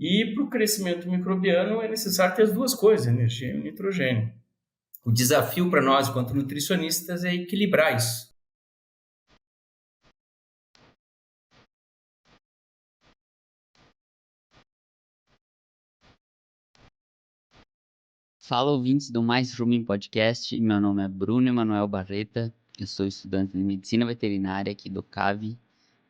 E para o crescimento microbiano é necessário ter as duas coisas, energia e nitrogênio. O desafio para nós, enquanto nutricionistas, é equilibrar isso. Fala, ouvintes do Mais Rumen Podcast. Meu nome é Bruno Emanuel Barreta. Eu sou estudante de Medicina Veterinária aqui do CAV,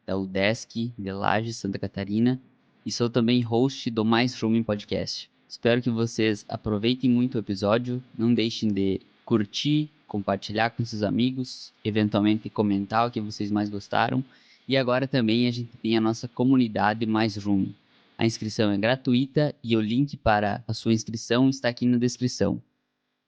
da UDESC, de Lages, Santa Catarina. E sou também host do Mais Rumen Podcast. Espero que vocês aproveitem muito o episódio. Não deixem de curtir, compartilhar com seus amigos, eventualmente comentar o que vocês mais gostaram. E agora também a gente tem a nossa comunidade Mais Rumen. A inscrição é gratuita e o link para a sua inscrição está aqui na descrição.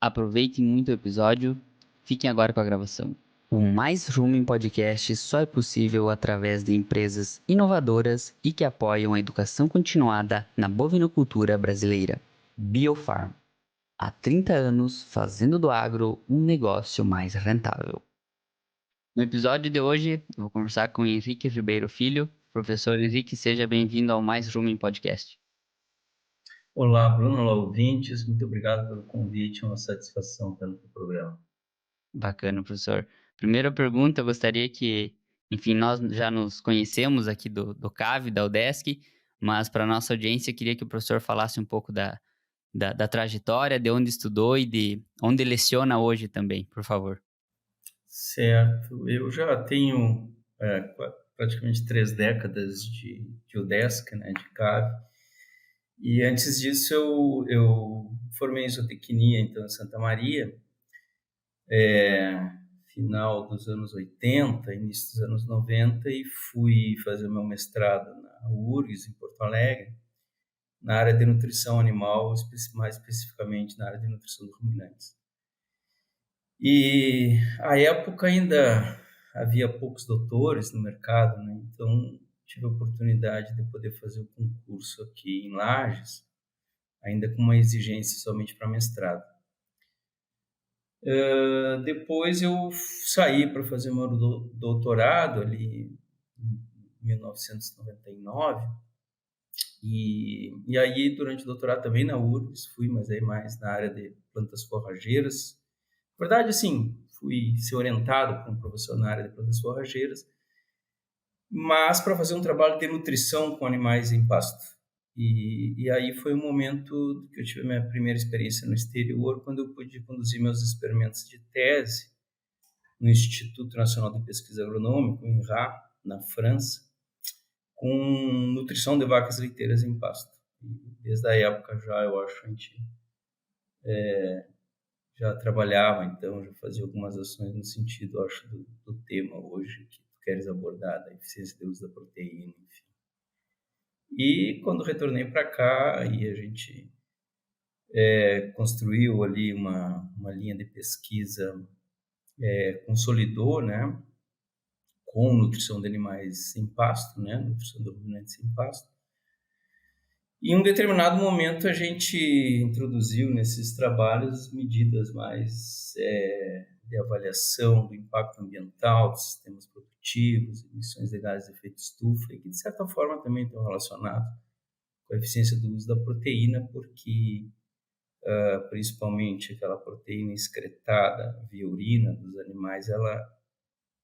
Aproveitem muito o episódio. Fiquem agora com a gravação. O Mais Rumen Podcast só é possível através de empresas inovadoras e que apoiam a educação continuada na bovinocultura brasileira. Biofarm. Há 30 anos fazendo do agro um negócio mais rentável. No episódio de hoje, eu vou conversar com Henrique Ribeiro Filho. Professor Henrique, seja bem-vindo ao Mais Rumen Podcast. Olá, Bruno, olá, ouvintes. Muito obrigado pelo convite, uma satisfação pelo programa. Bacana, professor. Primeira pergunta, eu gostaria que, enfim, nós já nos conhecemos aqui do CAV, da UDESC, mas para a nossa audiência, eu queria que o professor falasse um pouco da trajetória, de onde estudou e de onde leciona hoje também, por favor. Certo. Eu já tenho praticamente 3 décadas de UDESC, né, de CAV. E antes disso eu formei em zootecnia, então, em Santa Maria, final dos anos 80, início dos anos 90, e fui fazer meu mestrado na URGS, em Porto Alegre, na área de nutrição animal, mais especificamente na área de nutrição de ruminantes. E à época ainda havia poucos doutores no mercado, né? Então tive a oportunidade de poder fazer o concurso aqui em Lages, ainda com uma exigência somente para mestrado. Depois eu saí para fazer meu doutorado ali em 1999 e aí durante o doutorado também na URGS fui, mas aí mais na área de plantas forrageiras. Na verdade, assim, fui ser orientado por um professor na área de plantas forrageiras, mas para fazer um trabalho de nutrição com animais em pasto. E aí foi um momento que eu tive a minha primeira experiência no exterior, quando eu pude conduzir meus experimentos de tese no Instituto Nacional de Pesquisa Agronômica, em INRA, na França, com nutrição de vacas leiteiras em pasto. E desde a época já, eu acho, a gente já trabalhava, então já fazia algumas ações no sentido, acho, do tema hoje que tu queres abordar, da eficiência de uso da proteína, enfim. E quando retornei para cá, aí a gente construiu ali uma linha de pesquisa, consolidou, né, com nutrição de animais em pasto, né, nutrição de ruminantes em pasto. E em um determinado momento a gente introduziu nesses trabalhos medidas mais de avaliação do impacto ambiental dos sistemas produtivos, emissões de gases de efeito estufa, e que de certa forma também estão relacionados com a eficiência do uso da proteína, porque principalmente aquela proteína excretada via urina dos animais, ela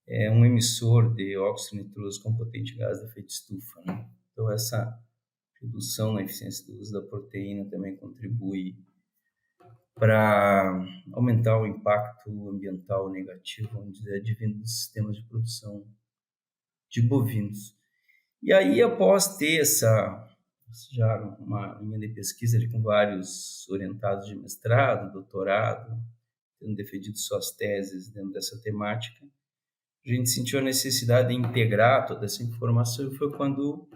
é um emissor de óxido nitroso com potente gás de efeito estufa, né? Então essa redução na eficiência do uso da proteína também contribui para aumentar o impacto ambiental negativo, vamos dizer, advindo dos sistemas de produção de bovinos. E aí, após ter já uma linha de pesquisa ali com vários orientados de mestrado, doutorado, tendo defendido suas teses dentro dessa temática, a gente sentiu a necessidade de integrar toda essa informação, e foi quando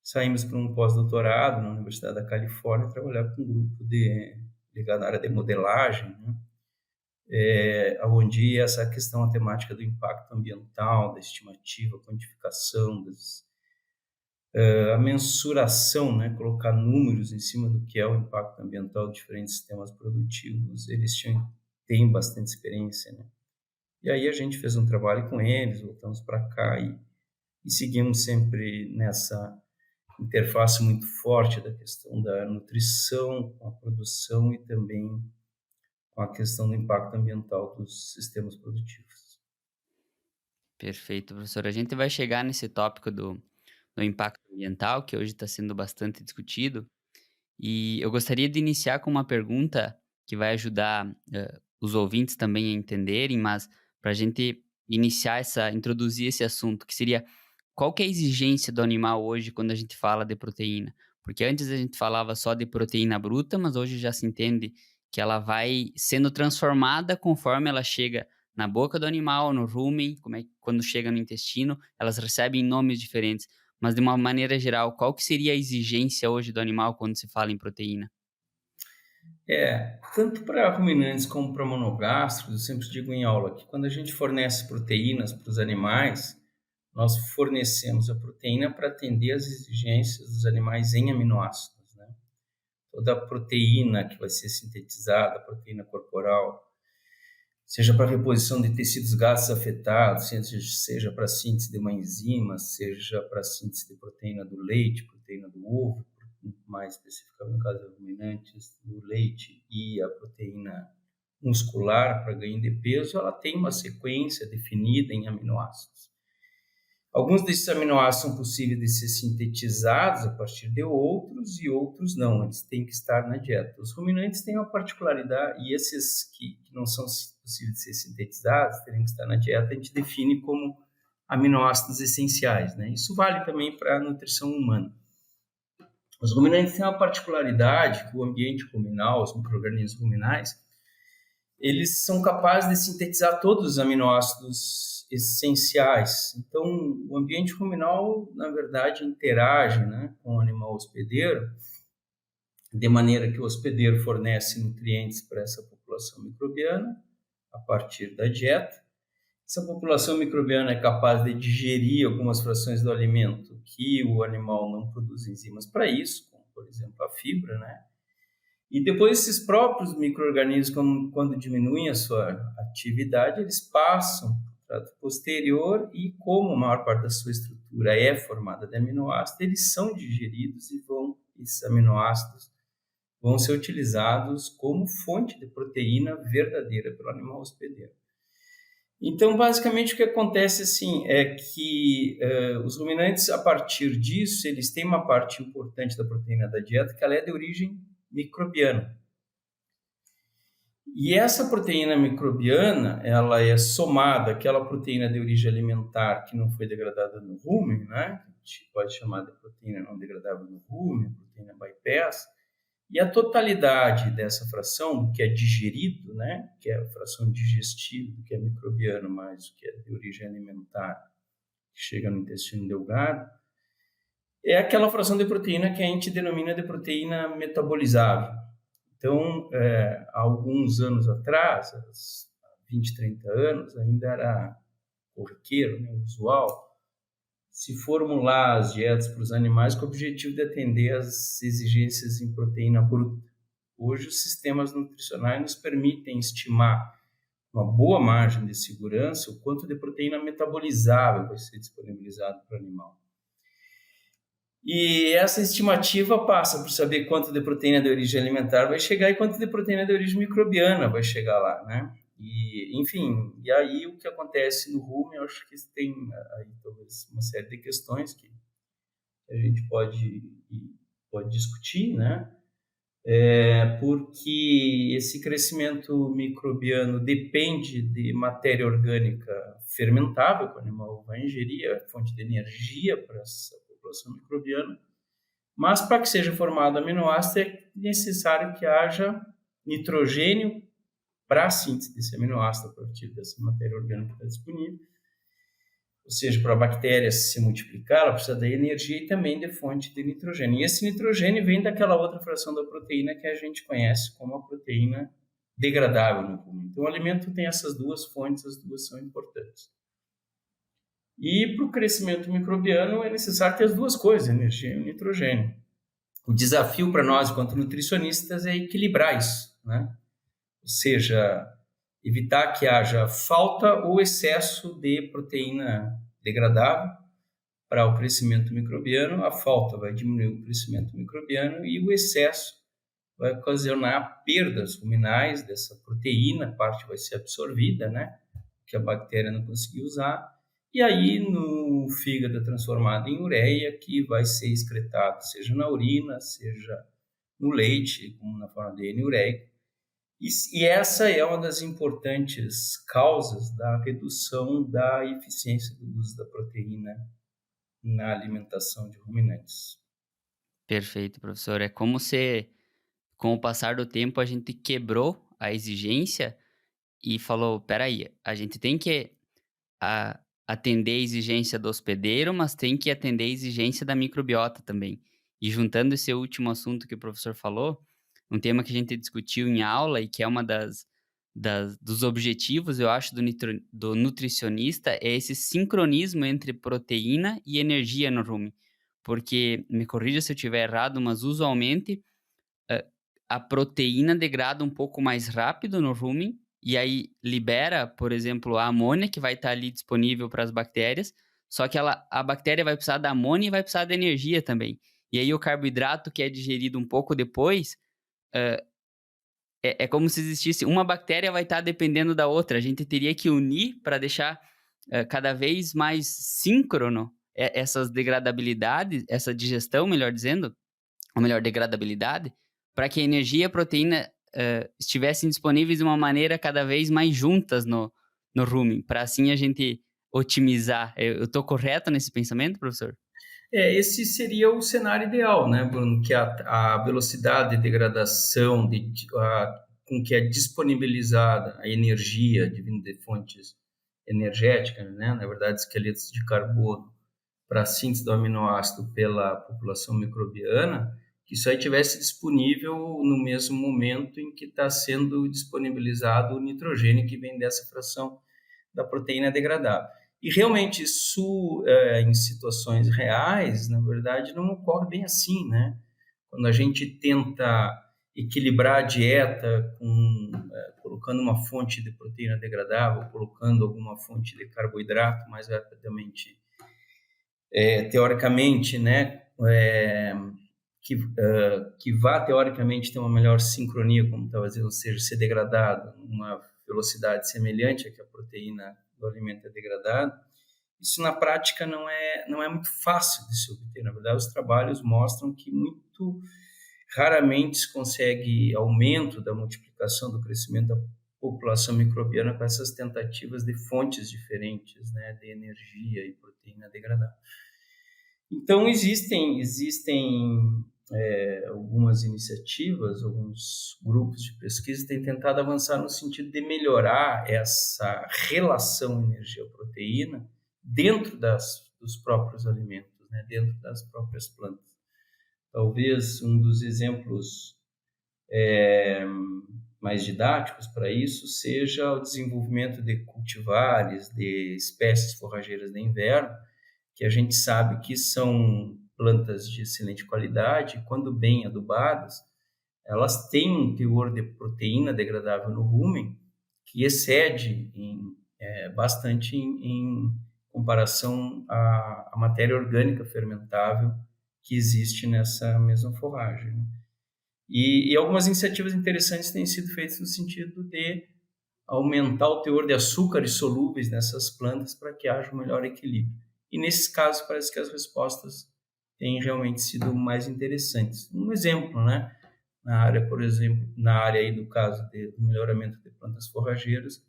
saímos para um pós-doutorado na Universidade da Califórnia, trabalhar com um grupo ligado à área de modelagem, né? Onde essa questão, a temática do impacto ambiental, da estimativa, quantificação, a mensuração, né? Colocar números em cima do que é o impacto ambiental de diferentes sistemas produtivos, eles têm bastante experiência, né? E aí a gente fez um trabalho com eles, voltamos para cá e seguimos sempre nessa interface muito forte da questão da nutrição, com a produção e também com a questão do impacto ambiental dos sistemas produtivos. Perfeito, professor. A gente vai chegar nesse tópico do impacto ambiental, que hoje está sendo bastante discutido, e eu gostaria de iniciar com uma pergunta que vai ajudar os ouvintes também a entenderem, mas para a gente introduzir esse assunto, que seria qual que é a exigência do animal hoje quando a gente fala de proteína? Porque antes a gente falava só de proteína bruta, mas hoje já se entende que ela vai sendo transformada conforme ela chega na boca do animal, no rumen, quando chega no intestino, elas recebem nomes diferentes. Mas de uma maneira geral, qual que seria a exigência hoje do animal quando se fala em proteína? Tanto para ruminantes como para monogástricos, eu sempre digo em aula que quando a gente fornece proteínas para os animais, nós fornecemos a proteína para atender às exigências dos animais em aminoácidos, né? Toda a proteína que vai ser sintetizada, a proteína corporal, seja para reposição de tecidos gases afetados, seja para síntese de uma enzima, seja para síntese de proteína do leite, proteína do ovo, mais especificamente no caso dos ruminantes, do leite e a proteína muscular para ganho de peso, ela tem uma sequência definida em aminoácidos. Alguns desses aminoácidos são possíveis de ser sintetizados a partir de outros e outros não, eles têm que estar na dieta. Os ruminantes têm uma particularidade, e esses que não são possíveis de ser sintetizados, teriam que estar na dieta, a gente define como aminoácidos essenciais, né? Isso vale também para a nutrição humana. Os ruminantes têm uma particularidade que o ambiente ruminal, os micro-organismos ruminais, eles são capazes de sintetizar todos os aminoácidos essenciais. Então, o ambiente ruminal, na verdade, interage, né, com o animal hospedeiro, de maneira que o hospedeiro fornece nutrientes para essa população microbiana a partir da dieta. Essa população microbiana é capaz de digerir algumas frações do alimento que o animal não produz enzimas para isso, como, por exemplo, a fibra, né? E depois esses próprios micro-organismos, quando diminuem a sua atividade, eles passam para o trato posterior e, como a maior parte da sua estrutura é formada de aminoácidos, eles são digeridos e esses aminoácidos vão ser utilizados como fonte de proteína verdadeira pelo animal hospedeiro. Então, basicamente, o que acontece assim, é que os ruminantes, a partir disso, eles têm uma parte importante da proteína da dieta que ela é de origem microbiana. E essa proteína microbiana, ela é somada àquela proteína de origem alimentar que não foi degradada no rumen, né? Que a gente pode chamar de proteína não degradável no rumen, proteína bypass, e a totalidade dessa fração, do que é digerido, né? Que é a fração digestiva, do que é microbiano, mais o que é de origem alimentar, que chega no intestino delgado, é aquela fração de proteína que a gente denomina de proteína metabolizável. Então, há alguns anos atrás, 20, 30 anos, ainda era corriqueiro, né, usual, se formular as dietas para os animais com o objetivo de atender às exigências em proteína bruta. Hoje, os sistemas nutricionais nos permitem estimar uma boa margem de segurança o quanto de proteína metabolizável vai ser disponibilizado para o animal. E essa estimativa passa por saber quanto de proteína de origem alimentar vai chegar e quanto de proteína de origem microbiana vai chegar lá, né? E, enfim, e aí o que acontece no rumen, eu acho que tem aí talvez uma série de questões que a gente pode discutir, né? Porque esse crescimento microbiano depende de matéria orgânica fermentável, que o animal vai ingerir, é fonte de energia para essa população microbiana, mas para que seja formado aminoácido é necessário que haja nitrogênio para a síntese desse aminoácido a partir dessa matéria orgânica que está disponível. Ou seja, para a bactéria se multiplicar, ela precisa da energia e também de fonte de nitrogênio. E esse nitrogênio vem daquela outra fração da proteína que a gente conhece como a proteína degradável no rumen. Então, o alimento tem essas duas fontes, as duas são importantes. E para o crescimento microbiano é necessário ter as duas coisas, energia e nitrogênio. O desafio para nós, enquanto nutricionistas, é equilibrar isso, né? Ou seja, evitar que haja falta ou excesso de proteína degradável para o crescimento microbiano, a falta vai diminuir o crescimento microbiano e o excesso vai ocasionar perdas ruminais dessa proteína, parte vai ser absorvida, né, que a bactéria não conseguiu usar, e aí no fígado é transformado em ureia, que vai ser excretado, seja na urina, seja no leite, como na forma de N-ureico. E essa é uma das importantes causas da redução da eficiência do uso da proteína na alimentação de ruminantes. Perfeito, professor. É como se, com o passar do tempo, a gente quebrou a exigência e falou: peraí, a gente tem que atender a exigência do hospedeiro, mas tem que atender a exigência da microbiota também. E juntando esse último assunto que o professor falou, um tema que a gente discutiu em aula e que é uma dos objetivos, eu acho, do nutricionista, é esse sincronismo entre proteína e energia no rumen. Porque, me corrija se eu estiver errado, mas usualmente a proteína degrada um pouco mais rápido no rumen e aí libera, por exemplo, a amônia que vai estar ali disponível para as bactérias, só que a bactéria vai precisar da amônia e vai precisar da energia também. E aí o carboidrato que é digerido um pouco depois, é como se existisse uma bactéria vai estar dependendo da outra. A gente teria que unir para deixar cada vez mais síncrono essas degradabilidades, essa digestão, melhor dizendo, ou melhor, degradabilidade, para que a energia e a proteína estivessem disponíveis de uma maneira cada vez mais juntas no rumen, para assim a gente otimizar. Eu estou correto nesse pensamento, professor? Esse seria o cenário ideal, né, Bruno? Que a velocidade de degradação com que é disponibilizada a energia vindo de fontes energéticas, né, na verdade, esqueletos de carbono, para a síntese do aminoácido pela população microbiana, que isso aí tivesse disponível no mesmo momento em que está sendo disponibilizado o nitrogênio que vem dessa fração da proteína degradável. E realmente isso, em situações reais, na verdade, não ocorre bem assim, né? Quando a gente tenta equilibrar a dieta colocando uma fonte de proteína degradável, colocando alguma fonte de carboidrato mais rapidamente, teoricamente, né, que vá teoricamente ter uma melhor sincronia, como estava dizendo, ou seja, ser degradado uma velocidade semelhante à que a proteína do alimento é degradada, isso na prática não é muito fácil de se obter. Na verdade, os trabalhos mostram que muito raramente se consegue aumento da multiplicação do crescimento da população microbiana com essas tentativas de fontes diferentes, né, de energia e proteína degradável. Então, existem algumas iniciativas, alguns grupos de pesquisa têm tentado avançar no sentido de melhorar essa relação energia-proteína dentro dos próprios alimentos, né, dentro das próprias plantas. Talvez um dos exemplos mais didáticos para isso seja o desenvolvimento de cultivares, de espécies forrageiras de inverno, que a gente sabe que são plantas de excelente qualidade, quando bem adubadas, elas têm um teor de proteína degradável no rumen que excede bastante em comparação à matéria orgânica fermentável que existe nessa mesma forragem. Né? E algumas iniciativas interessantes têm sido feitas no sentido de aumentar o teor de açúcares solúveis nessas plantas para que haja um melhor equilíbrio. E nesses casos parece que as respostas têm realmente sido mais interessantes. Um exemplo, né? Na área, por exemplo, na área aí do caso do melhoramento de plantas forrageiras,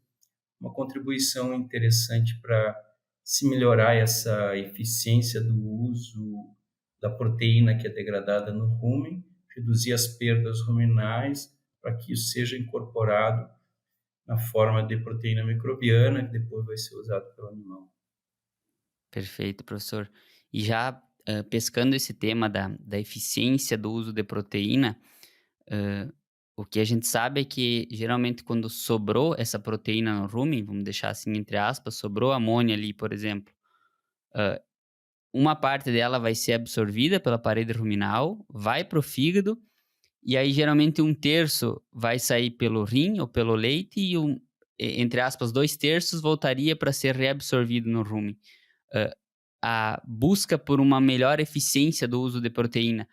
uma contribuição interessante para se melhorar essa eficiência do uso da proteína que é degradada no rumen, reduzir as perdas ruminais para que isso seja incorporado na forma de proteína microbiana, que depois vai ser usado pelo animal. Perfeito, professor. E já pescando esse tema da eficiência do uso de proteína, o que a gente sabe é que geralmente quando sobrou essa proteína no rumen, vamos deixar assim entre aspas, sobrou amônia ali, por exemplo, uma parte dela vai ser absorvida pela parede ruminal, vai para o fígado, e aí geralmente um terço vai sair pelo rim ou pelo leite e entre aspas, 2/3 voltaria para ser reabsorvido no rumen. a busca por uma melhor eficiência do uso de proteína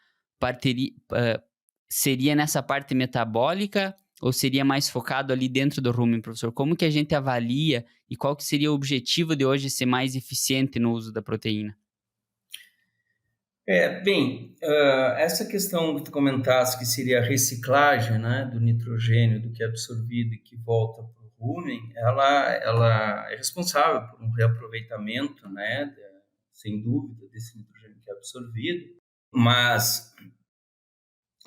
seria nessa parte metabólica ou seria mais focado ali dentro do rumen, professor? Como que a gente avalia e qual que seria o objetivo de hoje ser mais eficiente no uso da proteína? Essa questão que tu comentaste, que seria a reciclagem, né, do nitrogênio, do que é absorvido e que volta para o rumen, ela é responsável por um reaproveitamento, né, sem dúvida, desse nitrogênio que é absorvido, mas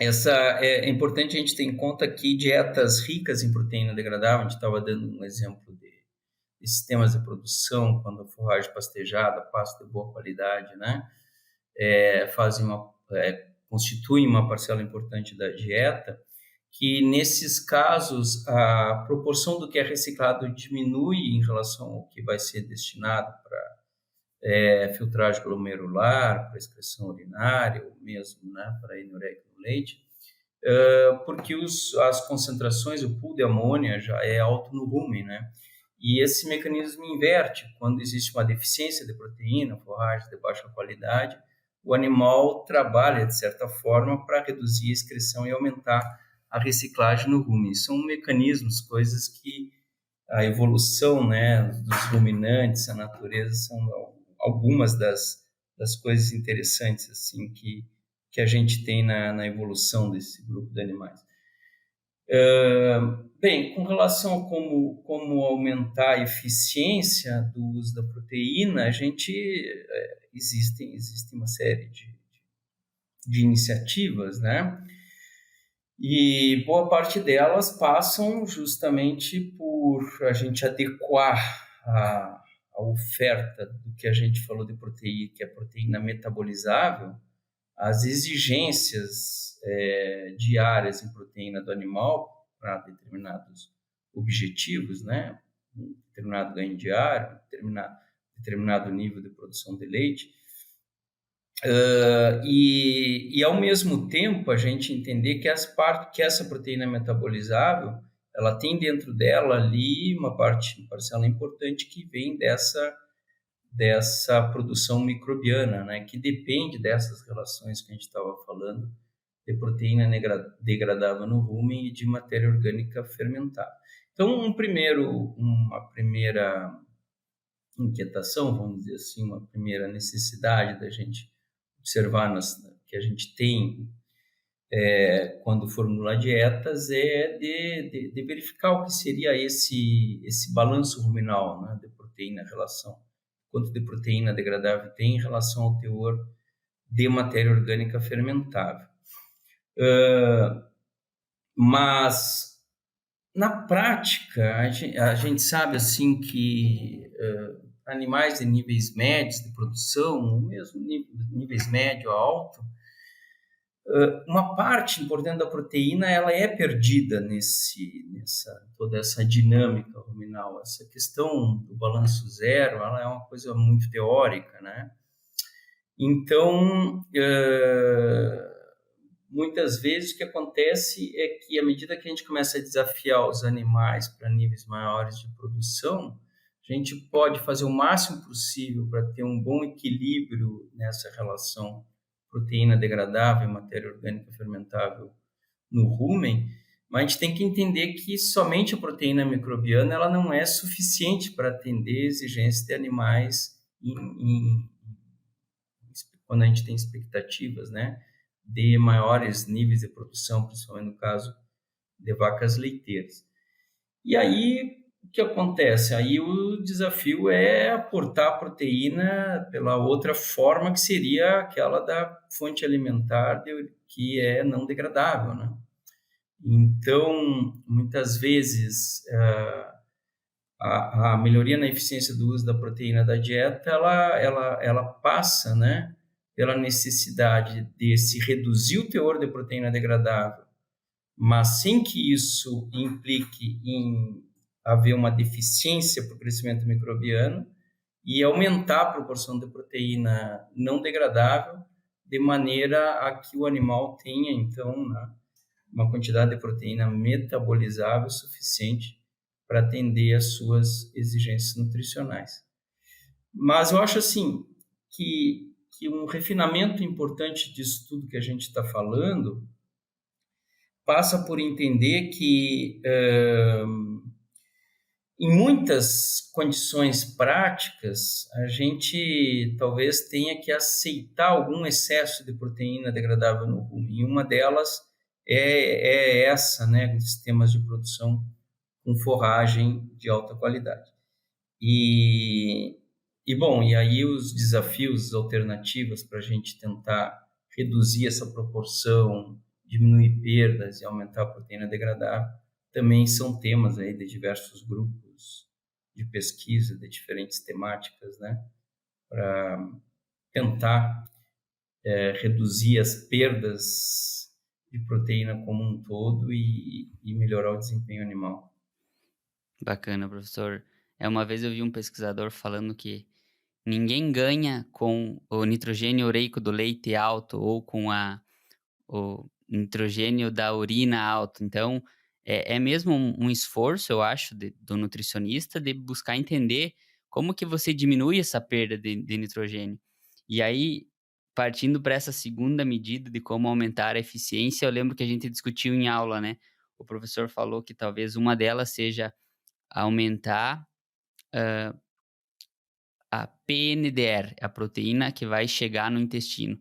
é importante a gente ter em conta que dietas ricas em proteína degradável, a gente estava dando um exemplo de sistemas de produção, quando a forragem pastejada, pasto de boa qualidade, né, constituem uma parcela importante da dieta, que nesses casos a proporção do que é reciclado diminui em relação ao que vai ser destinado para filtragem glomerular, para excreção urinária, ou mesmo, né, para eniureca no leite, porque as concentrações, o pool de amônia já é alto no rumen, né? E esse mecanismo inverte. Quando existe uma deficiência de proteína, forragem de baixa qualidade, o animal trabalha, de certa forma, para reduzir a excreção e aumentar a reciclagem no rumen. São mecanismos, coisas que a evolução, né, dos ruminantes, a natureza, são algumas das coisas interessantes assim, que a gente tem na evolução desse grupo de animais. Com relação a como aumentar a eficiência do uso da proteína, existe uma série de iniciativas, né? E boa parte delas passam justamente por a gente adequar a oferta do que a gente falou de proteína, que é proteína metabolizável, às exigências diárias em proteína do animal para determinados objetivos, né? Um determinado ganho diário, determinado nível de produção de leite. E ao mesmo tempo a gente entender que essa proteína metabolizável, ela tem dentro dela ali uma parcela importante que vem dessa produção microbiana, né, que depende dessas relações que a gente estava falando, de proteína degradável no rumen e de matéria orgânica fermentada. Então, uma primeira inquietação, vamos dizer assim, uma primeira necessidade da gente observar que a gente tem quando formular dietas de verificar o que seria esse balanço ruminal, né, de proteína, relação, quanto de proteína degradável tem em relação ao teor de matéria orgânica fermentável. Mas, na prática, a gente sabe assim que animais de níveis médios de produção, ou mesmo níveis médio a alto, uma parte importante da proteína ela é perdida toda essa dinâmica ruminal. Essa questão do balanço zero, ela é uma coisa muito teórica, né? Então, muitas vezes o que acontece é que à medida que a gente começa a desafiar os animais para níveis maiores de produção, a gente pode fazer o máximo possível para ter um bom equilíbrio nessa relação proteína degradável e matéria orgânica fermentável no rumen, mas a gente tem que entender que somente a proteína microbiana ela não é suficiente para atender exigências de animais quando a gente tem expectativas, né, de maiores níveis de produção, principalmente no caso de vacas leiteiras. E aí, o que acontece? Aí o desafio é aportar proteína pela outra forma, que seria aquela da fonte alimentar que é não degradável, né? Então, muitas vezes, a melhoria na eficiência do uso da proteína da dieta, ela passa, né, pela necessidade de se reduzir o teor de proteína degradável, mas sem que isso implique em haver uma deficiência para o crescimento microbiano e aumentar a proporção de proteína não degradável, de maneira a que o animal tenha, então, né, uma quantidade de proteína metabolizável suficiente para atender às suas exigências nutricionais. Mas eu acho assim, que um refinamento importante disso tudo que a gente está falando passa por entender que em muitas condições práticas, a gente talvez tenha que aceitar algum excesso de proteína degradável no rumen. E uma delas é essa, né, sistemas de produção com forragem de alta qualidade. E aí os desafios, as alternativas para a gente tentar reduzir essa proporção, diminuir perdas e aumentar a proteína degradável, também são temas aí de diversos grupos de pesquisa, de diferentes temáticas, né? Para tentar reduzir as perdas de proteína como um todo e melhorar o desempenho animal. Bacana, professor. Uma vez eu vi um pesquisador falando que ninguém ganha com o nitrogênio ureico do leite alto ou com o nitrogênio da urina alto. Então, é mesmo um esforço, eu acho, do nutricionista de buscar entender como que você diminui essa perda de nitrogênio. E aí, partindo para essa segunda medida de como aumentar a eficiência, eu lembro que a gente discutiu em aula, né? O professor falou que talvez uma delas seja aumentar a PNDR, a proteína que vai chegar no intestino.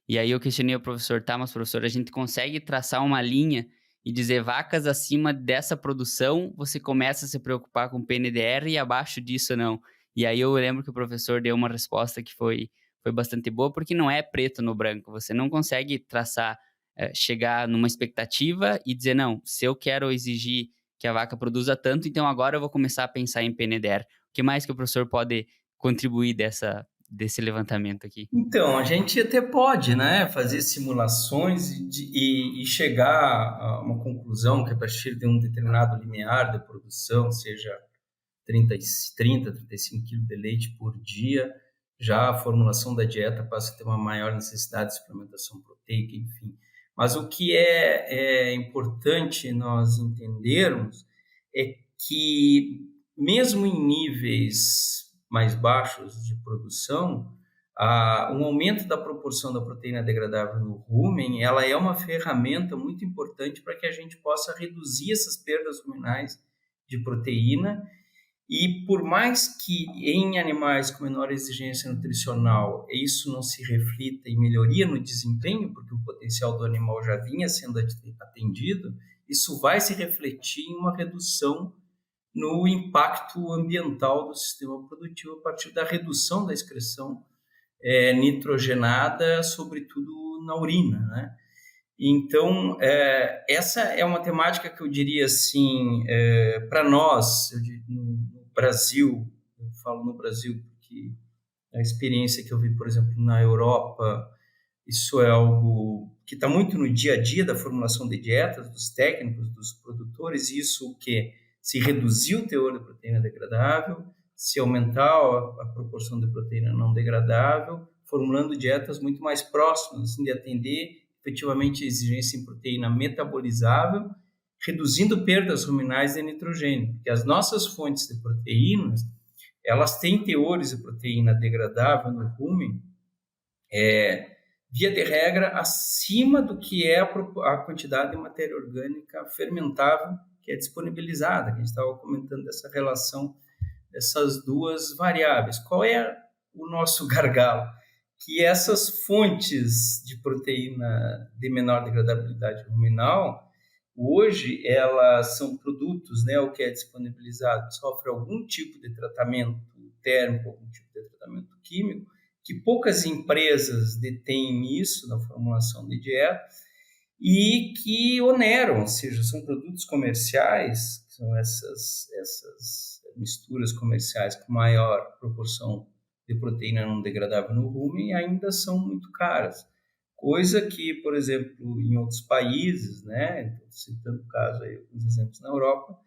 E aí eu questionei o professor, tá, mas professor, a gente consegue traçar uma linha e dizer vacas acima dessa produção, você começa a se preocupar com PNDR e abaixo disso não. E aí eu lembro que o professor deu uma resposta que foi bastante boa, porque não é preto no branco, você não consegue traçar, chegar numa expectativa e dizer, não, se eu quero exigir que a vaca produza tanto, então agora eu vou começar a pensar em PNDR. O que mais que o professor pode contribuir desse levantamento aqui? Então, a gente até pode, né, fazer simulações e chegar a uma conclusão que a partir de um determinado limiar de produção, seja 35 quilos de leite por dia, já a formulação da dieta passa a ter uma maior necessidade de suplementação proteica, enfim. Mas o que é importante nós entendermos é que, mesmo em níveis mais baixos de produção, um aumento da proporção da proteína degradável no rumen, ela é uma ferramenta muito importante para que a gente possa reduzir essas perdas ruminais de proteína. E por mais que em animais com menor exigência nutricional isso não se reflita em melhoria no desempenho, porque o potencial do animal já vinha sendo atendido, isso vai se refletir em uma redução no impacto ambiental do sistema produtivo a partir da redução da excreção nitrogenada, sobretudo na urina, né? Então, essa é uma temática que eu diria assim, para nós, no Brasil, eu falo no Brasil porque a experiência que eu vi, por exemplo, na Europa, isso é algo que está muito no dia a dia da formulação de dietas, dos técnicos, dos produtores, e isso o que se reduzir o teor de proteína degradável, se aumentar a proporção de proteína não degradável, formulando dietas muito mais próximas, assim, de atender efetivamente a exigência em proteína metabolizável, reduzindo perdas ruminais de nitrogênio, porque as nossas fontes de proteínas, elas têm teores de proteína degradável no rumen, via de regra, acima do que é a quantidade de matéria orgânica fermentável que é disponibilizada. A gente estava comentando dessa relação dessas duas variáveis. Qual é o nosso gargalo? Que essas fontes de proteína de menor degradabilidade ruminal, hoje, elas são produtos, né, o que é disponibilizado, sofre algum tipo de tratamento térmico, algum tipo de tratamento químico, que poucas empresas detêm isso na formulação de dieta e que oneram, ou seja, são produtos comerciais, que são essas misturas comerciais com maior proporção de proteína não degradável no rumen, ainda são muito caras. Coisa que, por exemplo, em outros países, né, citando o caso aí, alguns exemplos na Europa,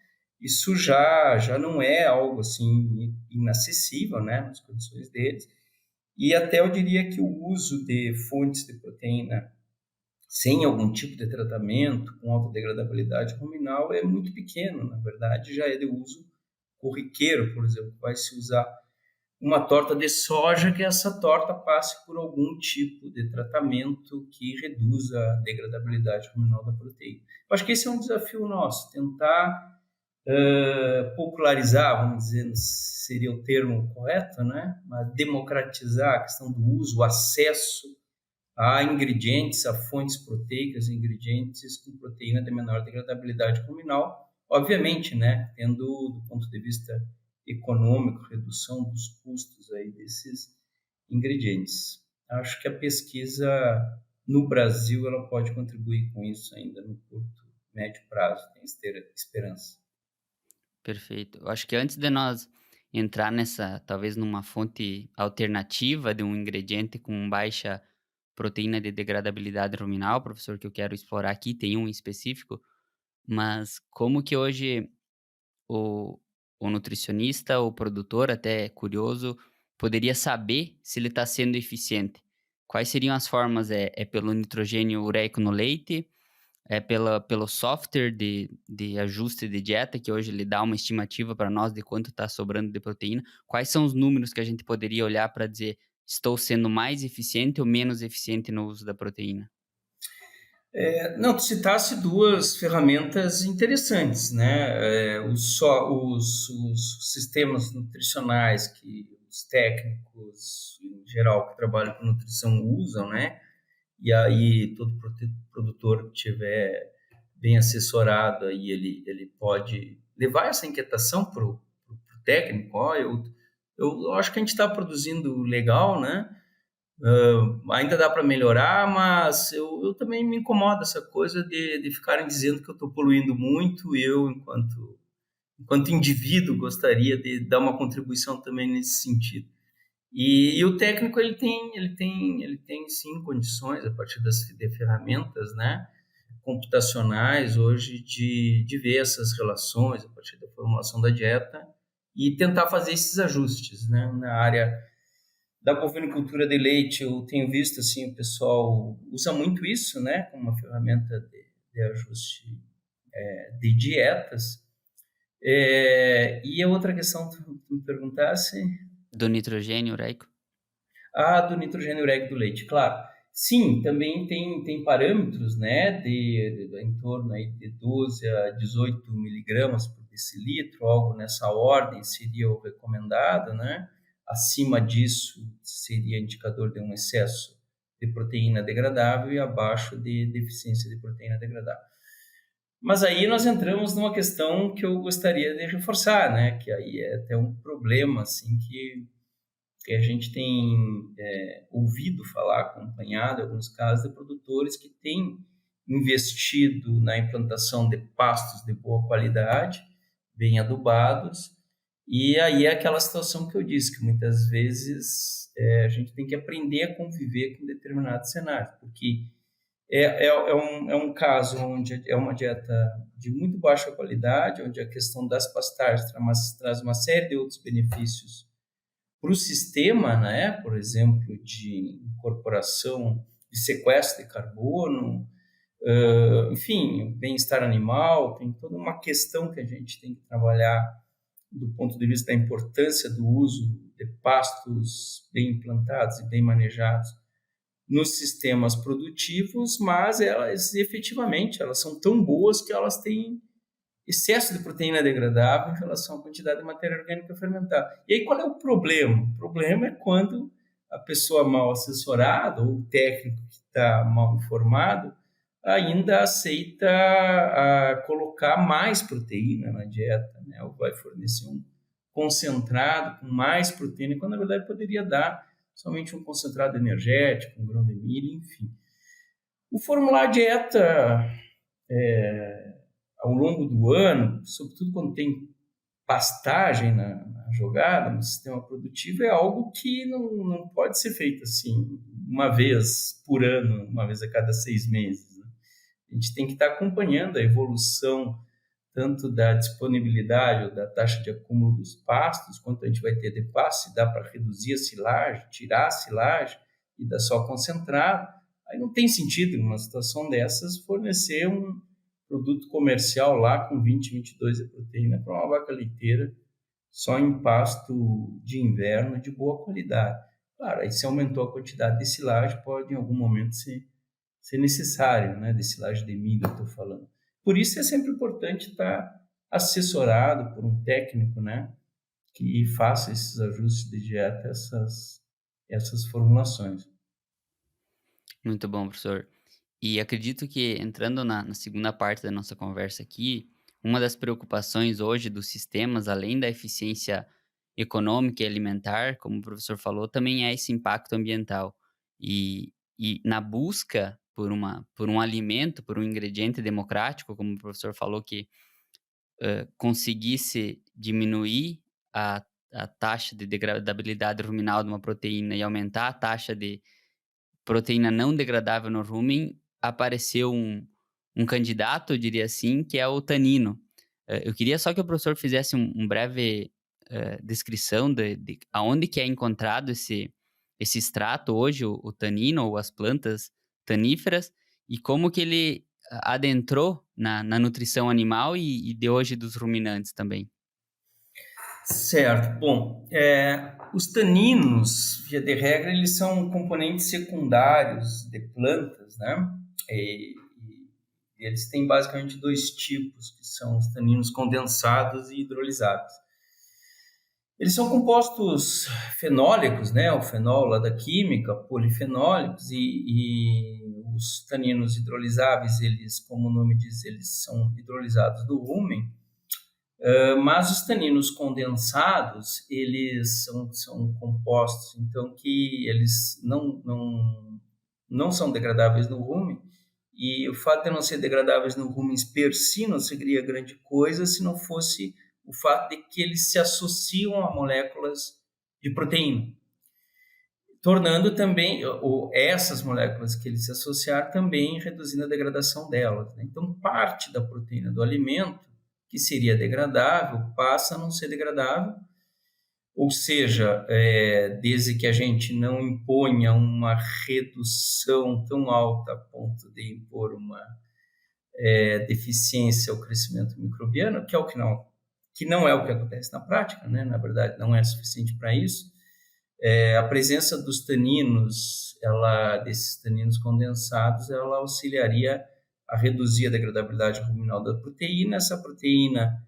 isso já não é algo assim inacessível, né, nas condições deles. E até eu diria que o uso de fontes de proteína sem algum tipo de tratamento, com alta degradabilidade ruminal, é muito pequeno. Na verdade, já é de uso corriqueiro, por exemplo, vai se usar uma torta de soja, que essa torta passe por algum tipo de tratamento que reduza a degradabilidade ruminal da proteína. Eu acho que esse é um desafio nosso, tentar popularizar, vamos dizer, seria o termo correto, né? Mas democratizar a questão do uso, o acesso a ingredientes, a fontes proteicas, ingredientes com proteína de menor degradabilidade ruminal, obviamente, né? Tendo, do ponto de vista econômico, redução dos custos aí desses ingredientes. Acho que a pesquisa no Brasil ela pode contribuir com isso ainda no curto, médio prazo, tem esperança. Perfeito. Eu acho que antes de nós entrar nessa, talvez numa fonte alternativa de um ingrediente com baixa proteína de degradabilidade ruminal, professor, que eu quero explorar aqui, tem um em específico, mas como que hoje o, o nutricionista, o produtor, até curioso, poderia saber se ele está sendo eficiente? Quais seriam as formas? É pelo nitrogênio ureico no leite? É pelo software de ajuste de dieta, que hoje ele dá uma estimativa para nós de quanto está sobrando de proteína? Quais são os números que a gente poderia olhar para dizer estou sendo mais eficiente ou menos eficiente no uso da proteína? Não, tu citasse duas ferramentas interessantes, né? Os sistemas nutricionais que os técnicos, em geral, que trabalham com nutrição usam, né? E aí todo produtor que tiver bem assessorado, aí ele pode levar essa inquietação para o técnico. Ó, eu acho que a gente está produzindo legal, né? Ainda dá para melhorar, mas eu também me incomodo essa coisa de ficarem dizendo que eu estou poluindo muito. Eu, enquanto indivíduo, gostaria de dar uma contribuição também nesse sentido. E o técnico ele tem sim condições a partir de ferramentas, né, computacionais hoje de ver essas relações a partir da formulação da dieta e tentar fazer esses ajustes, né, na área da bovinocultura de leite. Eu tenho visto assim o pessoal usa muito isso, né, como uma ferramenta de ajuste de dietas. E a outra questão que tu me perguntasse. Do nitrogênio ureico? Do nitrogênio ureico do leite, claro. Sim, também tem parâmetros, né, em torno aí de 12 a 18 miligramas por decilitro, algo nessa ordem seria o recomendado, né? Acima disso seria indicador de um excesso de proteína degradável e abaixo de deficiência de proteína degradável. Mas aí nós entramos numa questão que eu gostaria de reforçar, né, que aí é até um problema, assim, que a gente tem ouvido falar, acompanhado em alguns casos de produtores que têm investido na implantação de pastos de boa qualidade, bem adubados, e aí é aquela situação que eu disse, que muitas vezes a gente tem que aprender a conviver com determinados cenários, porque é um caso onde é uma dieta de muito baixa qualidade, onde a questão das pastagens traz uma série de outros benefícios para o sistema, né? Por exemplo, de incorporação de sequestro de carbono, enfim, bem-estar animal, tem toda uma questão que a gente tem que trabalhar do ponto de vista da importância do uso de pastos bem implantados e bem manejados nos sistemas produtivos, mas elas efetivamente elas são tão boas que elas têm excesso de proteína degradável em relação à quantidade de matéria orgânica fermentada. E aí qual é o problema? O problema é quando a pessoa mal assessorada ou o técnico que está mal informado ainda aceita colocar mais proteína na dieta, né? Ou vai fornecer um concentrado com mais proteína, quando na verdade poderia dar somente um concentrado energético, um grão de milho, enfim. O formular a dieta ao longo do ano, sobretudo quando tem pastagem na jogada, no sistema produtivo, é algo que não pode ser feito assim, uma vez por ano, uma vez a cada 6 meses. Né? A gente tem que estar acompanhando a evolução tanto da disponibilidade ou da taxa de acúmulo dos pastos, quanto a gente vai ter de pasto, se dá para reduzir a silagem, tirar a silagem e dar só concentrado. Aí não tem sentido, numa situação dessas, fornecer um produto comercial lá com 20, 22 de proteína para uma vaca leiteira só em pasto de inverno de boa qualidade. Claro, aí se aumentou a quantidade de silagem, pode em algum momento ser necessário, né, de silagem de milho, eu estou falando. Por isso é sempre importante estar assessorado por um técnico, né, que faça esses ajustes de dieta, essas formulações. Muito bom, professor. E acredito que entrando na segunda parte da nossa conversa aqui, uma das preocupações hoje dos sistemas, além da eficiência econômica e alimentar, como o professor falou, também é esse impacto ambiental. E na busca por um alimento, por um ingrediente democrático, como o professor falou, que conseguisse diminuir a, a taxa de degradabilidade ruminal de uma proteína e aumentar a taxa de proteína não degradável no rumen, apareceu um candidato, eu diria assim, que é o tanino. Eu queria só que o professor fizesse um breve descrição de aonde que é encontrado esse extrato hoje, o tanino, ou as plantas taníferas, e como que ele adentrou na nutrição animal e de hoje dos ruminantes também. Certo. Bom, os taninos, via de regra, eles são componentes secundários de plantas, né? E eles têm basicamente dois tipos, que são os taninos condensados e hidrolisados. Eles são compostos fenólicos, né? O fenol lá da química, polifenólicos, e os taninos hidrolisáveis, eles, como o nome diz, eles são hidrolisados do rumen. Mas os taninos condensados, eles são compostos, então, que eles não são degradáveis no rumen, e o fato de não ser degradáveis no rumen per si não seria grande coisa se não fosse o fato de que eles se associam a moléculas de proteína, tornando também essas moléculas que eles se associaram também reduzindo a degradação delas, né? Então, parte da proteína do alimento, que seria degradável, passa a não ser degradável, ou seja, desde que a gente não imponha uma redução tão alta a ponto de impor uma deficiência ao crescimento microbiano, que é o que não é o que acontece na prática, né? Na verdade, não é suficiente para isso. A presença dos taninos, desses taninos condensados, ela auxiliaria a reduzir a degradabilidade ruminal da proteína. Essa proteína,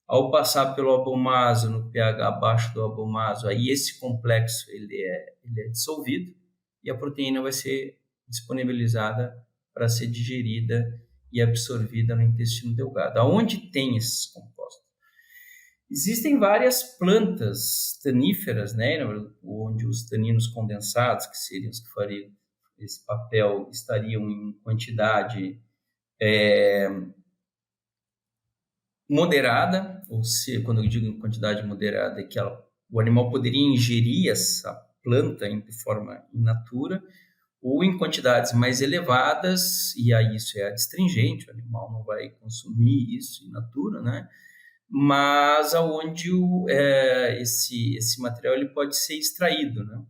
ao passar pelo abomaso, no pH abaixo do abomaso, aí esse complexo ele é dissolvido e a proteína vai ser disponibilizada para ser digerida e absorvida no intestino delgado. Aonde tem esses compostos? Existem várias plantas taníferas, né, onde os taninos condensados, que seriam os que fariam esse papel, estariam em quantidade moderada, ou seja, quando eu digo em quantidade moderada, é que o animal poderia ingerir essa planta de forma in natura, ou em quantidades mais elevadas, e aí isso é adstringente, o animal não vai consumir isso in natura, né? Mas aonde esse material ele pode ser extraído, né?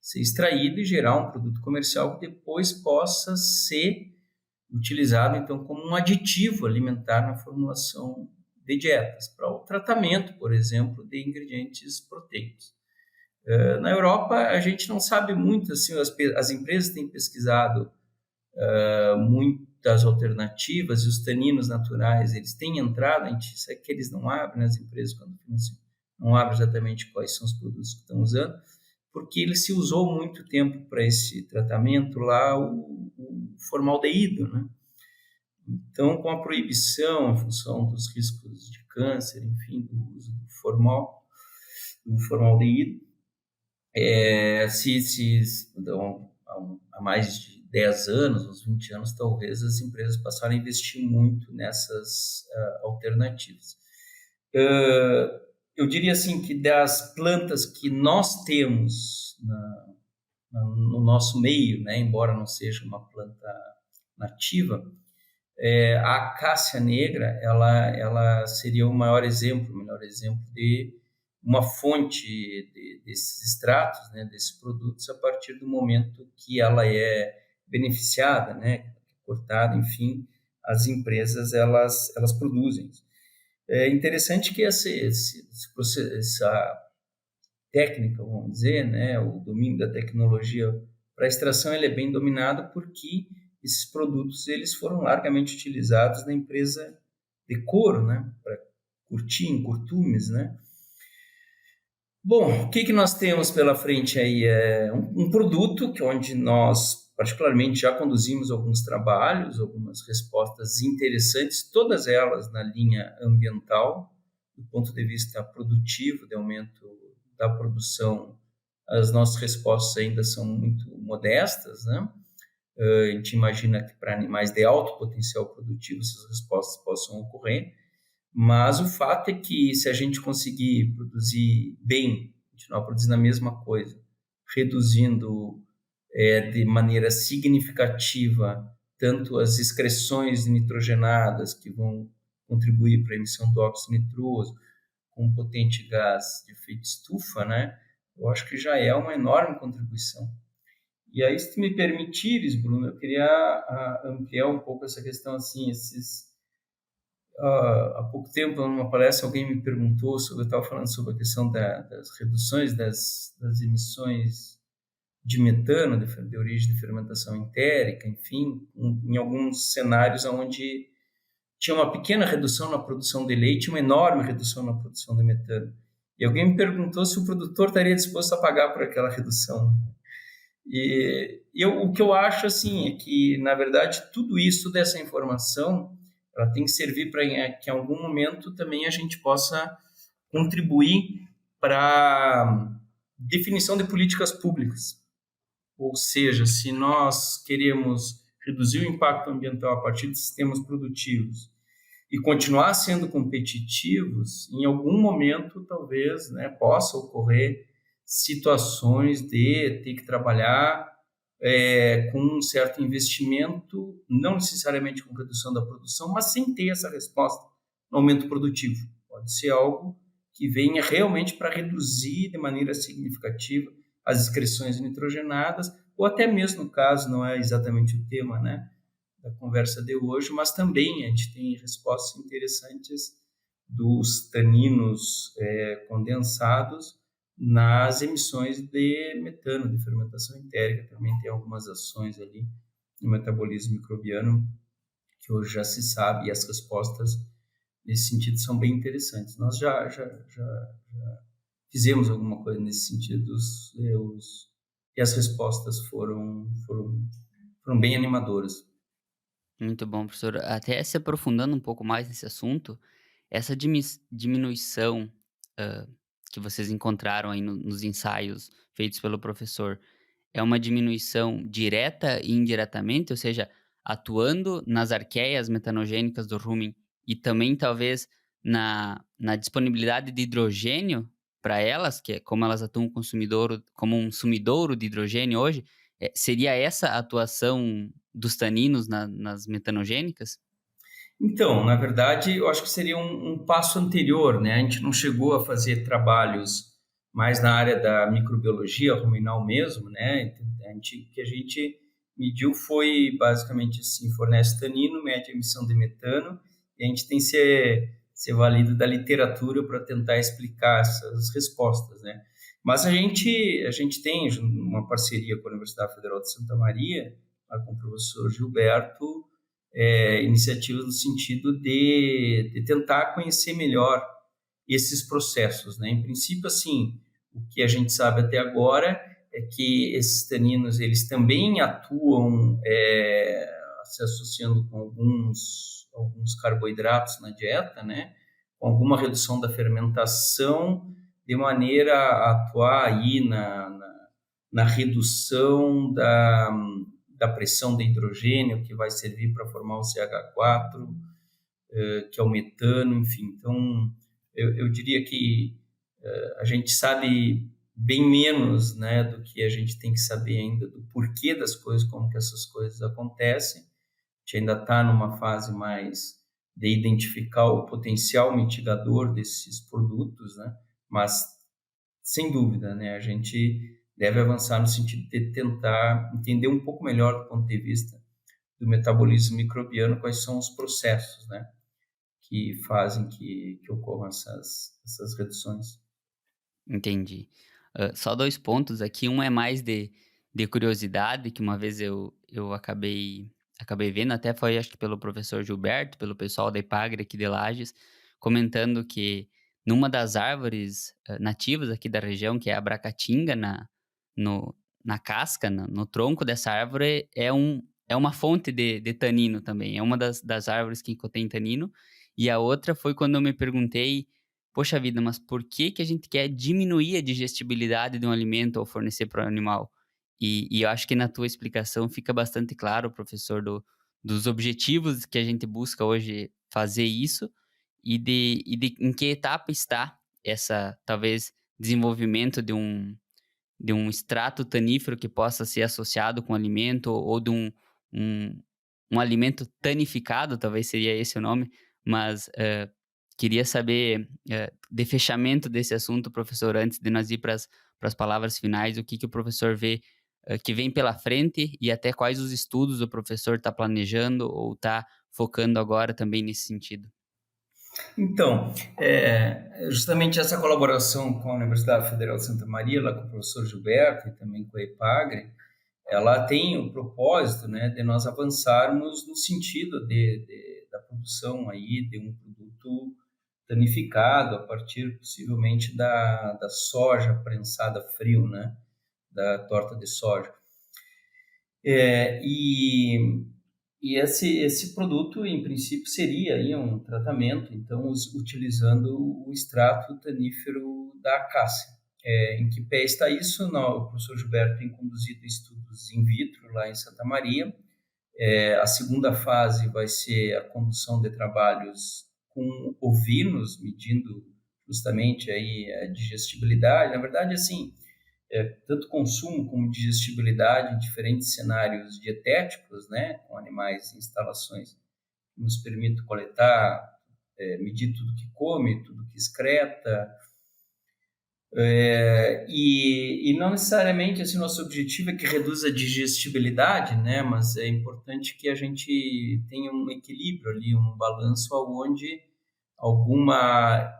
Ser extraído e gerar um produto comercial que depois possa ser utilizado, então, como um aditivo alimentar na formulação de dietas, para o tratamento, por exemplo, de ingredientes proteicos. Na Europa, a gente não sabe muito, assim, as empresas têm pesquisado muitas alternativas, e os taninos naturais, eles têm entrado, a gente sabe que eles não abrem nas empresas quando financiam, não abrem exatamente quais são os produtos que estão usando, porque ele se usou muito tempo para esse tratamento lá, o formaldeído, né? Então, com a proibição, em função dos riscos de câncer, enfim, do uso do formaldeído, então, há mais de 10 anos, uns 20 anos, talvez, as empresas passaram a investir muito nessas alternativas. Eu diria assim que das plantas que nós temos no nosso meio, né, embora não seja uma planta nativa, a acácia negra, ela seria o melhor exemplo de uma fonte desses extratos, né, desses produtos, a partir do momento que ela é beneficiada, né, cortada, enfim, as empresas elas produzem. É interessante que essa técnica, vamos dizer, né, o domínio da tecnologia para a extração, ele é bem dominado porque esses produtos eles foram largamente utilizados na empresa de couro, né, para curtir, curtumes, né. Bom, o que nós temos pela frente aí? É um produto onde nós, particularmente, já conduzimos alguns trabalhos, algumas respostas interessantes, todas elas na linha ambiental, do ponto de vista produtivo, de aumento da produção. As nossas respostas ainda são muito modestas, né? A gente imagina que para animais de alto potencial produtivo essas respostas possam ocorrer, mas o fato é que se a gente conseguir produzir bem, continuar produzindo a mesma coisa, reduzindo de maneira significativa tanto as excreções nitrogenadas que vão contribuir para a emissão do óxido nitroso, com um potente gás de efeito estufa, né? Eu acho que já é uma enorme contribuição. E aí, se tu me permitires, Bruno, eu queria ampliar um pouco essa questão, assim, há pouco tempo, numa palestra, alguém me perguntou eu estava falando sobre a questão das reduções das emissões de metano, de origem de fermentação entérica, enfim, em alguns cenários onde tinha uma pequena redução na produção de leite e uma enorme redução na produção de metano. E alguém me perguntou se o produtor estaria disposto a pagar por aquela redução. O que eu acho assim é que, na verdade, tudo isso, toda essa informação, ela tem que servir para que em algum momento também a gente possa contribuir para a definição de políticas públicas. Ou seja, se nós queremos reduzir o impacto ambiental a partir de sistemas produtivos e continuar sendo competitivos, em algum momento talvez, né, possa ocorrer situações de ter que trabalhar com um certo investimento, não necessariamente com redução da produção, mas sem ter essa resposta no aumento produtivo. Pode ser algo que venha realmente para reduzir de maneira significativa as excreções nitrogenadas, ou até mesmo, no caso, não é exatamente o tema, né, da conversa de hoje, mas também a gente tem respostas interessantes dos taninos condensados nas emissões de metano, de fermentação entérica. Também tem algumas ações ali no metabolismo microbiano que hoje já se sabe, e as respostas nesse sentido são bem interessantes. Nós já fizemos alguma coisa nesse sentido, e as respostas foram bem animadoras. Muito bom, professor. Até se aprofundando um pouco mais nesse assunto, essa diminuição que vocês encontraram aí nos ensaios feitos pelo professor, é uma diminuição direta e indiretamente, ou seja, atuando nas arqueias metanogênicas do rumen e também talvez na disponibilidade de hidrogênio para elas, que é como elas atuam como um sumidouro de hidrogênio hoje, seria essa a atuação dos taninos nas metanogênicas? Então, na verdade, eu acho que seria um passo anterior, né? A gente não chegou a fazer trabalhos mais na área da microbiologia ruminal mesmo, né? O que a gente mediu foi basicamente assim, fornece tanino, mede a emissão de metano, e a gente tem se valido da literatura para tentar explicar essas respostas, né? Mas a gente tem uma parceria com a Universidade Federal de Santa Maria, lá com o professor Gilberto, iniciativas no sentido de tentar conhecer melhor esses processos, né? Em princípio, assim, o que a gente sabe até agora é que esses taninos eles também atuam se associando com alguns carboidratos na dieta, né? Com alguma redução da fermentação, de maneira a atuar aí na redução da pressão de hidrogênio, que vai servir para formar o CH4, que é o metano, enfim. Então, eu diria que a gente sabe bem menos, né, do que a gente tem que saber ainda do porquê das coisas, como que essas coisas acontecem. A gente ainda está numa fase mais de identificar o potencial mitigador desses produtos, né? Mas, sem dúvida, né, a gente deve avançar no sentido de tentar entender um pouco melhor do ponto de vista do metabolismo microbiano quais são os processos, né, que fazem que ocorram essas reduções. Entendi. Só 2 pontos aqui, um é mais de curiosidade, que uma vez eu acabei vendo, até foi acho que pelo professor Gilberto, pelo pessoal da Epagre aqui de Lages, comentando que numa das árvores, nativas aqui da região, que é a abracatinga, no na casca, no tronco dessa árvore, é uma fonte de tanino também, é uma das árvores que contém tanino. E a outra foi quando eu me perguntei: "Poxa vida, mas por que que a gente quer diminuir a digestibilidade de um alimento ao fornecer para o animal?" E eu acho que na tua explicação fica bastante claro, professor, dos objetivos que a gente busca hoje fazer isso e de em que etapa está essa, talvez, desenvolvimento de um extrato tanífero que possa ser associado com alimento ou de um um alimento tanificado, talvez seria esse o nome, mas, queria saber, de fechamento desse assunto, professor, antes de nós ir para as palavras finais, o que que o professor vê, que vem pela frente e até quais os estudos o professor está planejando ou está focando agora também nesse sentido? Então, justamente essa colaboração com a Universidade Federal de Santa Maria, lá com o professor Gilberto e também com a Epagre, ela tem o propósito, né, de nós avançarmos no sentido da produção aí de um produto danificado a partir possivelmente da soja prensada frio, né, da torta de soja. É, e esse produto, em princípio, seria aí um tratamento, então, utilizando o extrato tanífero da acácia. Em que pé está isso? Não, o professor Gilberto tem conduzido estudos in vitro lá em Santa Maria. A segunda fase vai ser a condução de trabalhos com ovinos, medindo justamente aí a digestibilidade. Na verdade, assim, tanto consumo como digestibilidade em diferentes cenários dietéticos, né, com animais em instalações que nos permitem coletar, medir tudo que come, tudo que excreta, e não necessariamente assim, nosso objetivo é que reduza a digestibilidade, né, mas é importante que a gente tenha um equilíbrio ali, um balanço onde alguma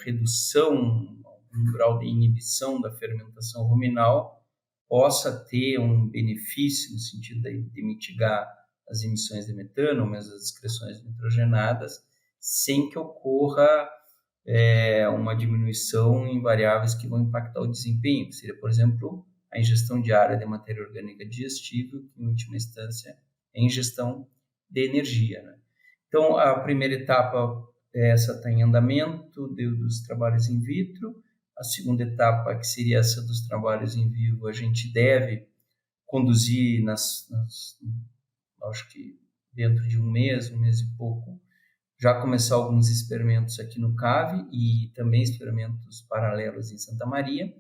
redução, algum grau de inibição da fermentação ruminal possa ter um benefício no sentido de mitigar as emissões de metano, mas as excreções nitrogenadas, sem que ocorra uma diminuição em variáveis que vão impactar o desempenho, que seria, por exemplo, a ingestão diária de matéria orgânica digestível, que, em última instância, é a ingestão de energia, né? Então, a primeira etapa essa está em andamento dos trabalhos in vitro. A segunda etapa, que seria essa dos trabalhos em vivo, a gente deve conduzir acho que dentro de um mês e pouco, já começar alguns experimentos aqui no CAV e também experimentos paralelos em Santa Maria.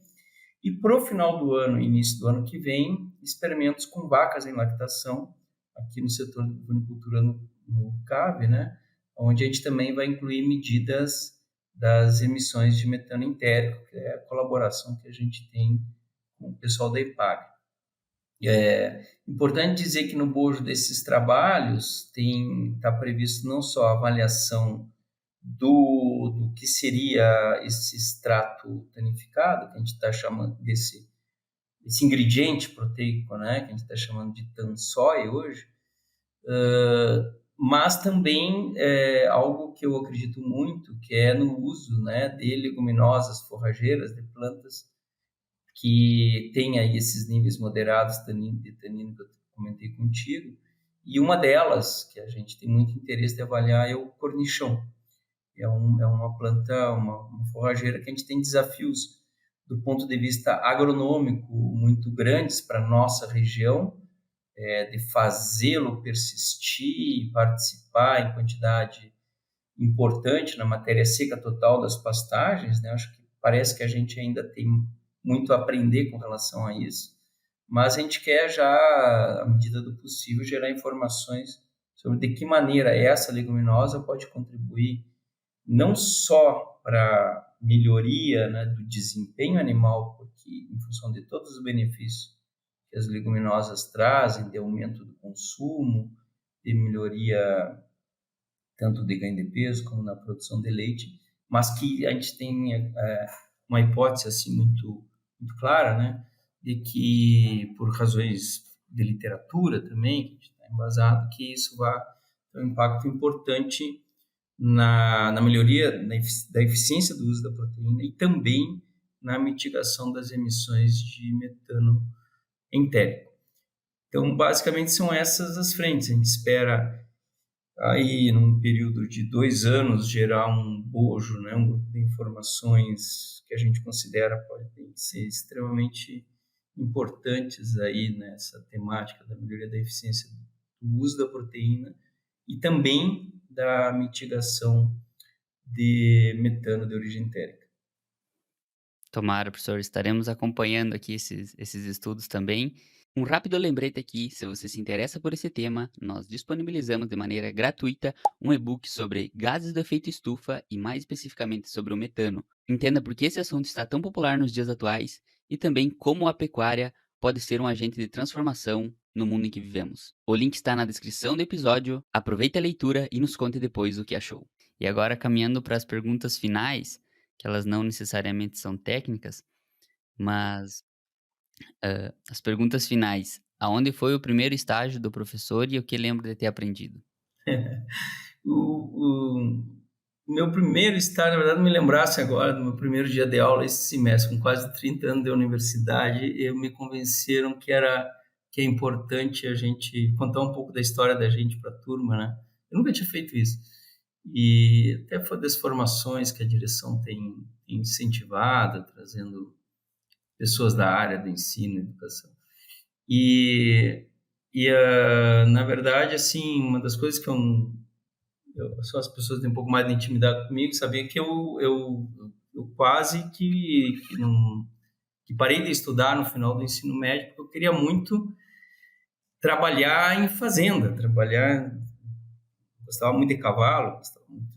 E para o final do ano, início do ano que vem, experimentos com vacas em lactação, aqui no setor de bovinocultura no CAV, né? Onde a gente também vai incluir medidas das emissões de metano entérico, que é a colaboração que a gente tem com o pessoal da IPAG. É importante dizer que no bojo desses trabalhos está previsto não só a avaliação do que seria esse extrato tanificado, que a gente está chamando esse ingrediente proteico, né, que a gente está chamando de TANSOI hoje, mas também algo que eu acredito muito, que é no uso, né, de leguminosas forrageiras, de plantas que tem aí esses níveis moderados de tanino que eu comentei contigo, e uma delas, que a gente tem muito interesse de avaliar, é o cornichão. É uma planta, uma forrageira que a gente tem desafios do ponto de vista agronômico muito grandes para a nossa região, de fazê-lo persistir e participar em quantidade importante na matéria seca total das pastagens, né? Acho que parece que a gente ainda tem muito a aprender com relação a isso, mas a gente quer já, à medida do possível, gerar informações sobre de que maneira essa leguminosa pode contribuir não só para melhoria, né, do desempenho animal, porque em função de todos os benefícios que as leguminosas trazem, de aumento do consumo, de melhoria tanto de ganho de peso como na produção de leite, mas que a gente tem uma hipótese assim muito clara, né, de que por razões de literatura também, que a gente está embasado, que isso vai ter um impacto importante na melhoria da eficiência do uso da proteína e também na mitigação das emissões de metano entérico. Então, basicamente, são essas as frentes. A gente espera, aí, num período de 2 anos, gerar um bojo, né, um grupo de informações que a gente considera podem ser extremamente importantes aí nessa temática da melhoria da eficiência do uso da proteína e também da mitigação de metano de origem entérica. Tomara, professor, estaremos acompanhando aqui esses estudos também. Um rápido lembrete aqui, se você se interessa por esse tema, nós disponibilizamos de maneira gratuita um e-book sobre gases do efeito estufa e mais especificamente sobre o metano. Entenda por que esse assunto está tão popular nos dias atuais e também como a pecuária pode ser um agente de transformação no mundo em que vivemos. O link está na descrição do episódio, aproveite a leitura e nos conte depois o que achou. E agora caminhando para as perguntas finais, que elas não necessariamente são técnicas, mas as perguntas finais. Aonde foi o primeiro estágio do professor e o que lembro de ter aprendido? O meu primeiro estágio, na verdade, não me lembrasse agora do meu primeiro dia de aula esse semestre, com quase 30 anos de universidade, me convenceram que é importante a gente contar um pouco da história da gente para a turma, né? Eu nunca tinha feito isso. E até foi das formações que a direção tem incentivado, trazendo pessoas da área do ensino e educação. E na verdade, assim, uma das coisas que só as pessoas têm um pouco mais de intimidade comigo, sabia que eu quase que parei de estudar no final do ensino médio, porque eu queria muito trabalhar em fazenda, gostava muito de cavalo, gostava muito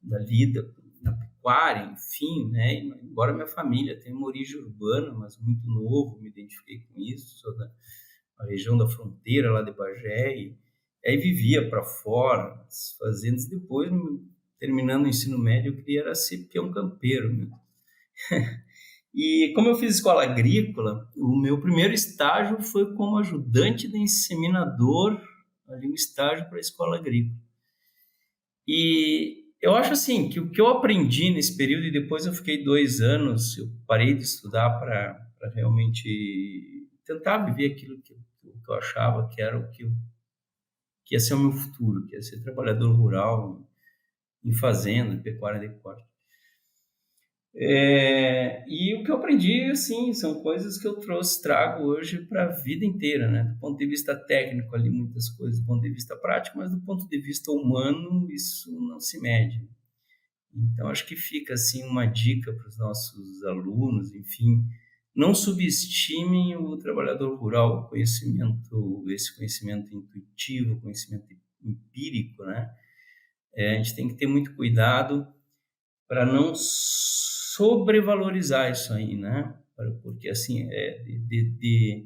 da lida na pecuária, enfim, né? Embora minha família tenha uma origem urbana, mas muito novo, me identifiquei com isso, sou da região da fronteira lá de Bagé, e aí vivia para fora, nas fazendas. Depois, terminando o ensino médio, eu queria era ser peão campeiro, meu. E como eu fiz escola agrícola, o meu primeiro estágio foi como ajudante de inseminador, ali um estágio para a escola agrícola. E eu acho assim que o que eu aprendi nesse período, e depois eu fiquei 2 anos, eu parei de estudar para realmente tentar viver aquilo que eu achava que era que ia ser o meu futuro, que ia ser trabalhador rural em fazenda, em pecuária de corte. E o que eu aprendi, assim, são coisas que eu trago hoje para a vida inteira, né? Do ponto de vista técnico ali, muitas coisas, do ponto de vista prático, mas do ponto de vista humano, isso não se mede. Então, acho que fica, assim, uma dica para os nossos alunos, enfim, não subestimem o trabalhador rural, esse conhecimento intuitivo, conhecimento empírico, né? A gente tem que ter muito cuidado para não sobrevalorizar isso aí, né? Porque, assim, de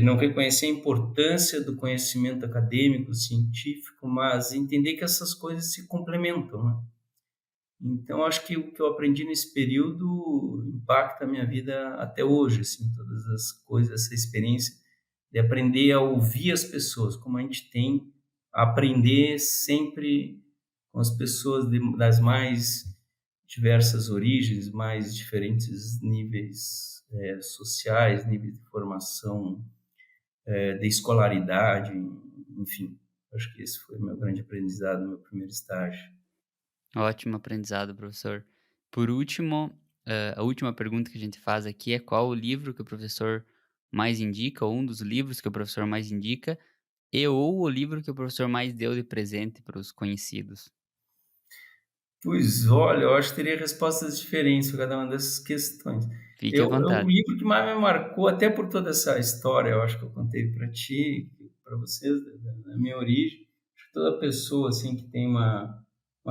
não reconhecer a importância do conhecimento acadêmico, científico, mas entender que essas coisas se complementam, né? Então, acho que o que eu aprendi nesse período impacta a minha vida até hoje, assim, todas as coisas, essa experiência de aprender a ouvir as pessoas, como a gente tem a aprender sempre com as pessoas das mais diversas origens, mais diferentes níveis sociais, níveis de formação, de escolaridade, enfim. Acho que esse foi o meu grande aprendizado no meu primeiro estágio. Ótimo aprendizado, professor. Por último, a última pergunta que a gente faz aqui é qual o livro que o professor mais indica, ou um dos livros que o professor mais indica, ou o livro que o professor mais deu de presente para os conhecidos. Pois olha, eu acho que teria respostas diferentes para cada uma dessas questões. Fique à O vontade. livro que mais me marcou, até por toda essa história, eu acho que eu contei para ti, para vocês, da minha origem, acho que toda pessoa assim que tem uma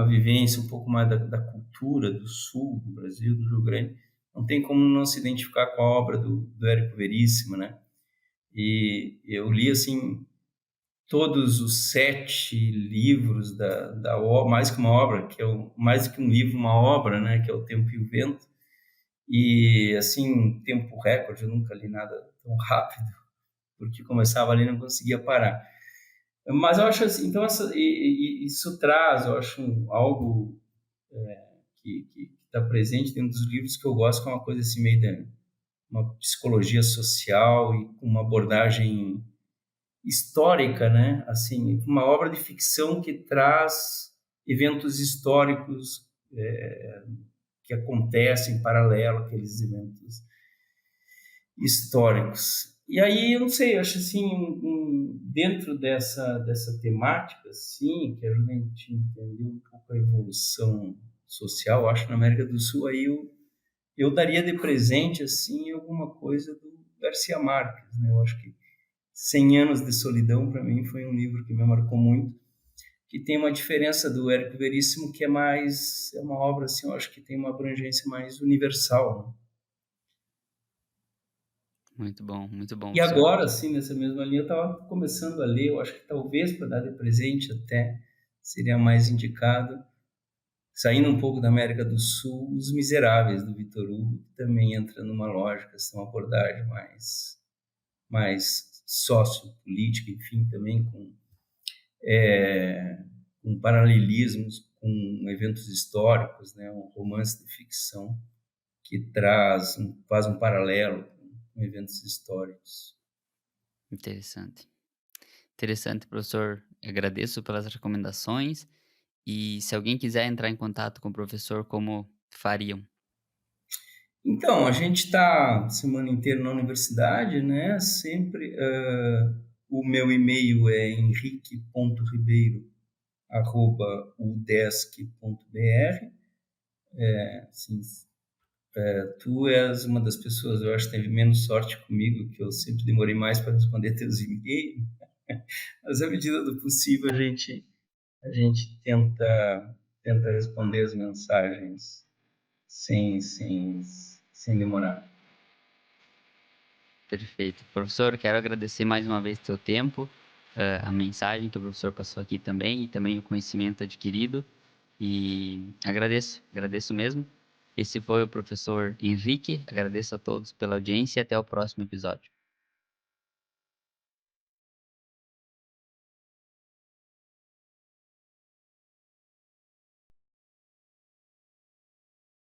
vivência um pouco mais da cultura do sul do Brasil, do Rio Grande, não tem como não se identificar com a obra do Érico Veríssimo, né? E eu li assim todos os 7 livros mais que uma obra, que é mais que um livro, uma obra, né, que é O Tempo e o Vento. E, assim, tempo recorde, eu nunca li nada tão rápido, porque começava ali e não conseguia parar. Mas eu acho assim, então isso traz, eu acho, algo que está presente dentro dos livros que eu gosto, que é uma coisa assim meio de uma psicologia social e com uma abordagem histórica, né? Assim, uma obra de ficção que traz eventos históricos que acontecem em paralelo àqueles eventos históricos. E aí, eu não sei, eu acho assim, dentro dessa temática, assim, que ajuda a gente a entender um pouco a evolução social, eu acho, na América do Sul, aí eu daria de presente, assim, alguma coisa do Garcia Marques, né? Eu acho que 100 Anos de Solidão, para mim, foi um livro que me marcou muito, que tem uma diferença do Érico Veríssimo, que é uma obra, assim, eu acho que tem uma abrangência mais universal, né? muito bom, E professor. agora, assim, nessa mesma linha, eu estava começando a ler, eu acho que talvez para dar de presente até seria mais indicado, saindo um pouco da América do Sul, Os Miseráveis, do Victor Hugo, que também entra numa lógica, assim, uma abordagem mais sociopolítica, enfim, também com paralelismos, com eventos históricos, né, um romance de ficção que faz um paralelo com eventos históricos. Interessante. Interessante, professor. Agradeço pelas recomendações. E se alguém quiser entrar em contato com o professor, como fariam? Então, a gente está semana inteira na universidade, né? Sempre. O meu e-mail é henrique.ribeiro@udesc.br. Assim, tu és uma das pessoas, eu acho, que teve menos sorte comigo, que eu sempre demorei mais para responder teus e-mails, mas à medida do possível a gente tenta responder as mensagens sem demorar. Perfeito. Professor, quero agradecer mais uma vez o seu tempo, a mensagem que o professor passou aqui também, e também o conhecimento adquirido. E agradeço mesmo. Esse foi o professor Henrique. Agradeço a todos pela audiência e até o próximo episódio.